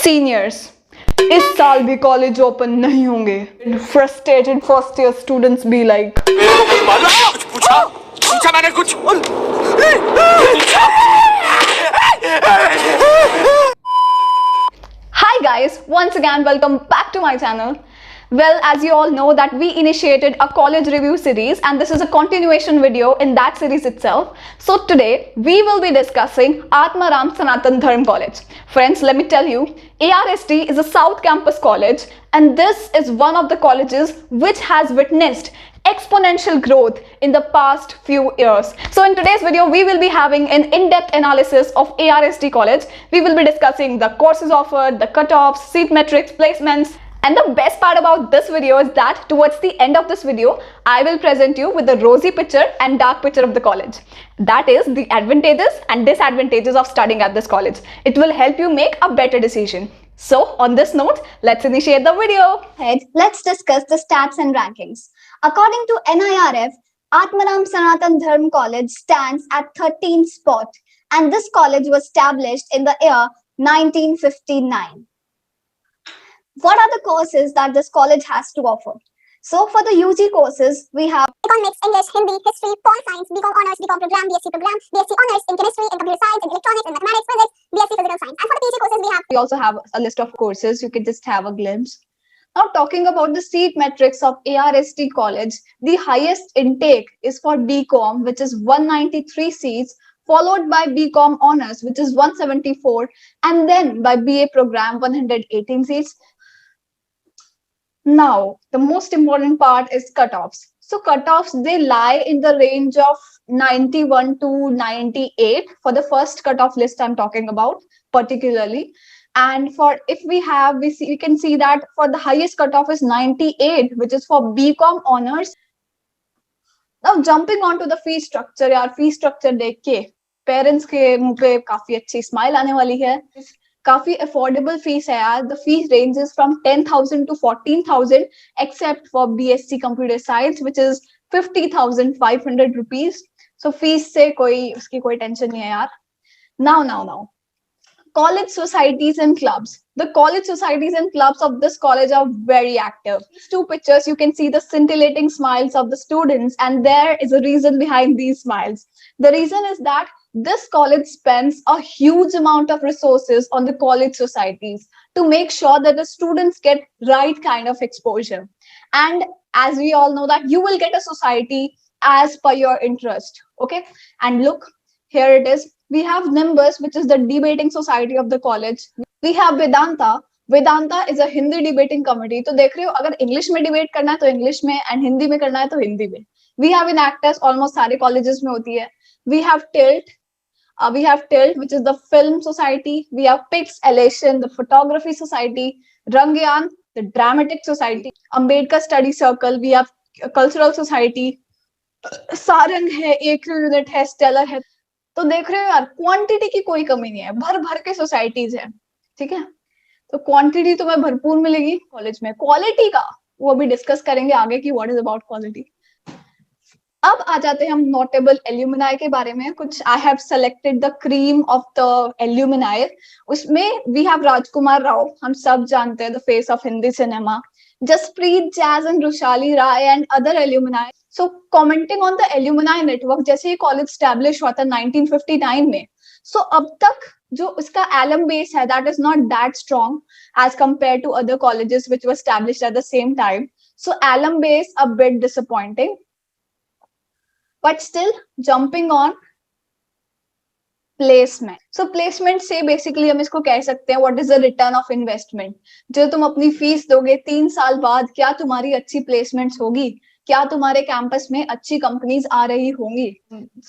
Seniors, इस साल भी कॉलेज ओपन नहीं होंगे. Frustrated first year students be like, कुछ पूछा पूछा मैंने कुछ Hi guys, once again welcome back to my channel. Well, as you all know that we initiated a college review series and this is a continuation video in that series itself. So today we will be discussing Atmaram Sanatan Dharm College. Friends, let me tell you, ARST is a South Campus college and this is one of the colleges which has witnessed exponential growth in the past few years. So in today's video, we will be having an in-depth analysis of ARST College. We will be discussing the courses offered, the cutoffs, seat metrics, placements. And the best part about this video is that towards the end of this video, I will present you with the rosy picture and dark picture of the college. That is the advantages and disadvantages of studying at this college. It will help you make a better decision. So on this note, let's initiate the video. Let's discuss the stats and rankings. According to NIRF, Atmaram Sanatan Dharm College stands at 13th spot and this college was established in the year 1959. What are the courses that this college has to offer? So for the UG courses, we have Economics, English, Hindi, History, Pol Science, BCom Honors, BCom Program, BSc Honors in Chemistry, in Computer Science, in Electronics, in Mathematics, Physics, BSc Physical Science. And for the PG courses, we also have a list of courses. You can just have a glimpse. Now talking about the seat metrics of ARST College, the highest intake is for BCom, which is 193 seats, followed by BCom Honors, which is 174, and then by BA Program, 118 seats. Now, the most important part is cutoffs. So cutoffs, they lie in the range of 91 to 98 for the first cutoff list I'm talking about particularly. And for if we can see that for the highest cutoff is 98, which is for BCom Honors. Now jumping onto the fee structure, यार fee structure देख के parents के मुंह पे काफी अच्छी smile आने वाली है. काफी affordable fees है यार. The fee ranges from 10,000 to 14,000 except for BSc Computer Science, which is 50,500 rupees. So fees से उसकी कोई tension नहीं है यार. Now. College societies and clubs. The college societies and clubs of this college are very active. These two pictures, you can see the scintillating smiles of the students, and there is a reason behind these smiles. The reason is that this college spends a huge amount of resources on the college societies to make sure that the students get right kind of exposure. And as we all know that you will get a society as per your interest. Okay. And look, here it is. We have Nimbus, which is the debating society of the college. We have Vedanta. Vedanta is a Hindi debating committee. तो देख रहे हो अगर English में debate करना है तो English में and हिंदी में करना है तो हिंदी में. We have Enactus, almost सारे colleges में होती है. We have Tilt, which is the film society. We have Pix Elation, the photography society. Rangyan, the dramatic society. Ambedkar study circle. We have a cultural society. Sarang है, एक unit है, Stellar है. तो देख रहे हो यार क्वांटिटी की कोई कमी नहीं है, भर भर के सोसाइटीज है. ठीक है, तो क्वांटिटी तुम्हें भरपूर मिलेगी कॉलेज में. क्वालिटी का वो अभी डिस्कस करेंगे आगे कि व्हाट इज अबाउट क्वालिटी. अब आ जाते हैं हम नोटेबल एल्यूमिनाई के बारे में. कुछ I have selected the cream of the alumni. उसमें वी हैव राजकुमार राव, हम सब जानते हैं, the face of Hindi cinema. Jaspreet, Jazz and Rushali Rai and other alumni. So commenting on the alumni network, जैसे ये college established हुआ था 1959 में. So अब तक जो उसका alum base है, that is not that strong as compared to other colleges which were established at the same time. So alum base a bit disappointing. But still jumping on placement. So placement से basically हम इसको कह सकते हैं what is the return of investment. जो तुम अपनी fees दोगे 3 साल बाद, क्या तुम्हारी अच्छी प्लेसमेंट्स होगी, क्या तुम्हारे कैंपस में अच्छी कंपनीज आ रही होंगी.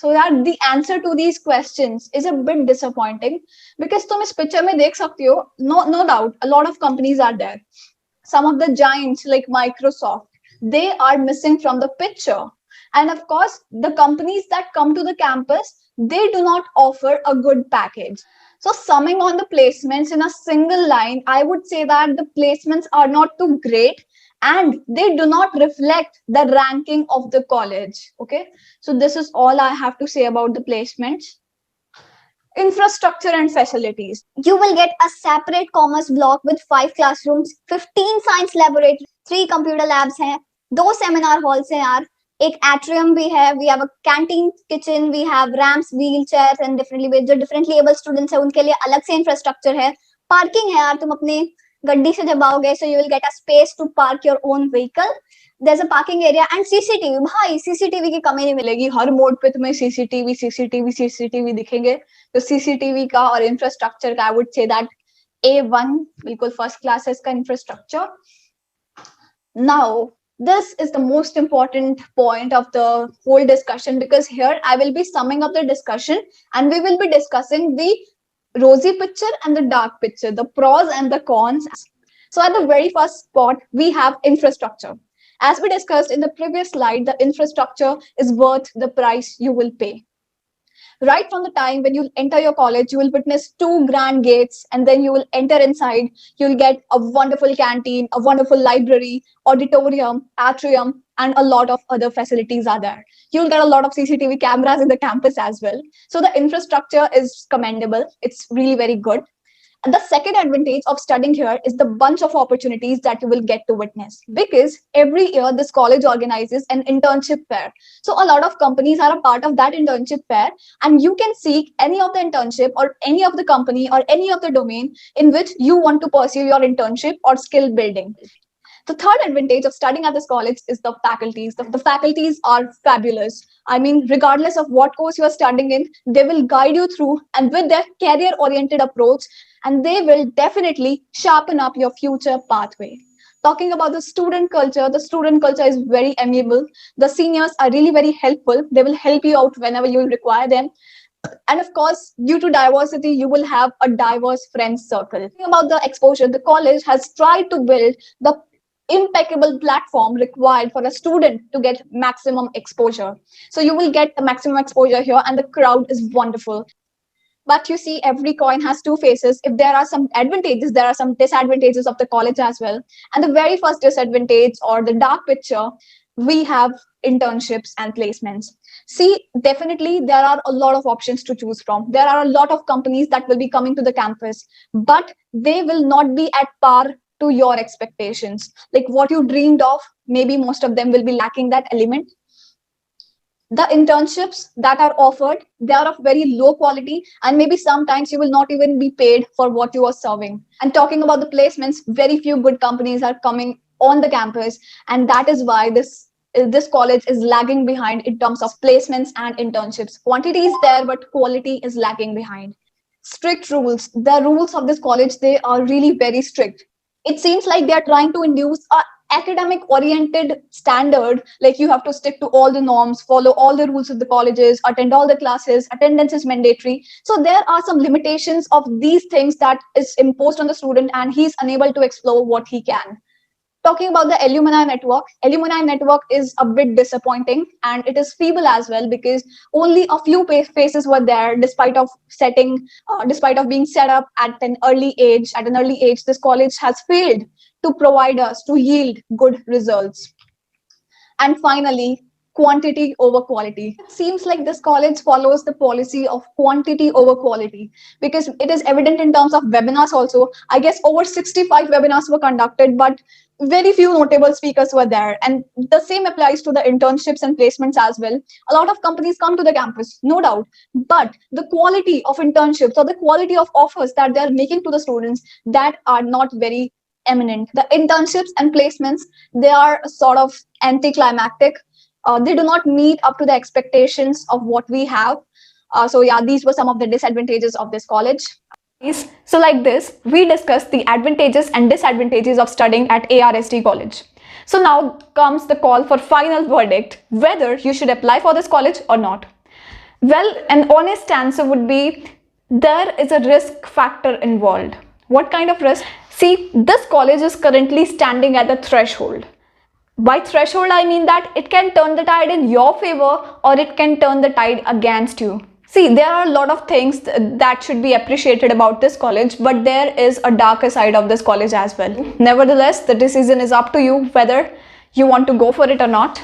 सो यार the answer to these questions is a bit disappointing because तुम इस पिक्चर में देख सकते हो, no doubt a lot of companies are there. Some of the giants like Microsoft, they are missing from the picture. And of course, the companies that come to the campus, they do not offer a good package. So summing on the placements in a single line, I would say that the placements are not too great and they do not reflect the ranking of the college. Okay. So this is all I have to say about the placements. Infrastructure and facilities. You will get a separate commerce block with 5 classrooms, 15 science laboratories, 3 computer labs हैं, 2 seminar halls हैं यार, एक atrium भी है, we have a canteen kitchen, we have ramps, wheelchairs and जो differently able students है उनके लिए अलग से infrastructure है, parking है यार, तुम अपने गड्डी से जब आओगे, so you will get a space to park your own vehicle. There's a parking area and CCTV. भाई CCTV की कमी नहीं मिलेगी, हर मोड पे तुम्हें CCTV दिखेंगे. तो CCTV का और इंफ्रास्ट्रक्चर का I would say that A1 बिल्कुल फर्स्ट क्लास है इसका infrastructure. Now this is the most important point of the whole discussion, because here I will be summing up the discussion and we will be discussing the rosy picture and the dark picture, the pros and the cons. So at the very first spot we have infrastructure. As we discussed in the previous slide, the infrastructure is worth the price you will pay. Right from the time when you enter your college, you will witness 2 grand gates, and then you will enter inside. You'll get a wonderful canteen, a wonderful library, auditorium, atrium, and a lot of other facilities are there. You'll get a lot of CCTV cameras in the campus as well. So the infrastructure is commendable. It's really very good. And the second advantage of studying here is the bunch of opportunities that you will get to witness, because every year this college organizes an internship fair. So a lot of companies are a part of that internship fair, and you can seek any of the internship or any of the company or any of the domain in which you want to pursue your internship or skill building. The third advantage of studying at this college is the faculties. The faculties are fabulous. I mean, regardless of what course you are studying in, they will guide you through, and with their career-oriented approach, and they will definitely sharpen up your future pathway. Talking about the student culture is very amiable. The seniors are really very helpful. They will help you out whenever you require them. And of course, due to diversity, you will have a diverse friends circle. Talking about the exposure, the college has tried to build the impeccable platform required for a student to get maximum exposure. So you will get the maximum exposure here, and the crowd is wonderful. But you see, every coin has 2 faces. If there are some advantages, there are some disadvantages of the college as well. And the very first disadvantage, or the dark picture, we have internships and placements. See, definitely there are a lot of options to choose from. There are a lot of companies that will be coming to the campus, but they will not be at par to your expectations. Like what you dreamed of, maybe most of them will be lacking that element. The internships that are offered, they are of very low quality, and maybe sometimes you will not even be paid for what you are serving. And talking about the placements, very few good companies are coming on the campus, and that is why this college is lagging behind in terms of placements and internships. Quantity is there, but quality is lagging behind. Strict rules. The rules of this college, they are really very strict. It seems like they are trying to induce a academic oriented standard, like you have to stick to all the norms, follow all the rules of the colleges, attend all the classes, attendance is mandatory. So there are some limitations of these things that is imposed on the student, and he's unable to explore what he can. Talking about the alumni network is a bit disappointing, and it is feeble as well, because only a few faces were there, despite of being set up at an early age. This college has failed to provide us, to yield good results. And finally, quantity over quality. It seems like this college follows the policy of quantity over quality, because it is evident in terms of webinars also. I guess over 65 webinars were conducted, but very few notable speakers were there. And the same applies to the internships and placements as well. A lot of companies come to the campus, no doubt, but the quality of internships or the quality of offers that they're making to the students, that are not very eminent. The internships and placements, they are sort of anticlimactic. They do not meet up to the expectations of what we have. So yeah, these were some of the disadvantages of this college. So like this, we discussed the advantages and disadvantages of studying at ARST College. So now comes the call for final verdict, whether you should apply for this college or not. Well, an honest answer would be, there is a risk factor involved. What kind of risk? See, this college is currently standing at the threshold. By threshold, I mean that it can turn the tide in your favor, or it can turn the tide against you. See, there are a lot of things that should be appreciated about this college, but there is a darker side of this college as well. Nevertheless, the decision is up to you whether you want to go for it or not.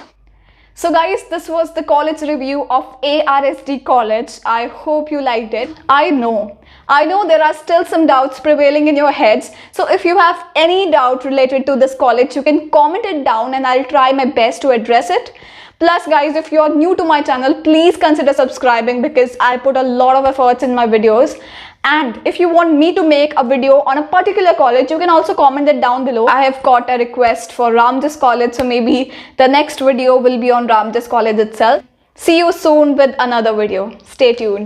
So guys, this was the college review of ARSD College. I hope you liked it. I know there are still some doubts prevailing in your heads. So if you have any doubt related to this college, you can comment it down and I'll try my best to address it. Plus guys, if you're new to my channel, please consider subscribing because I put a lot of efforts in my videos. And if you want me to make a video on a particular college, you can also comment it down below. I have got a request for Ramjas College, so maybe the next video will be on Ramjas College itself. See you soon with another video. Stay tuned.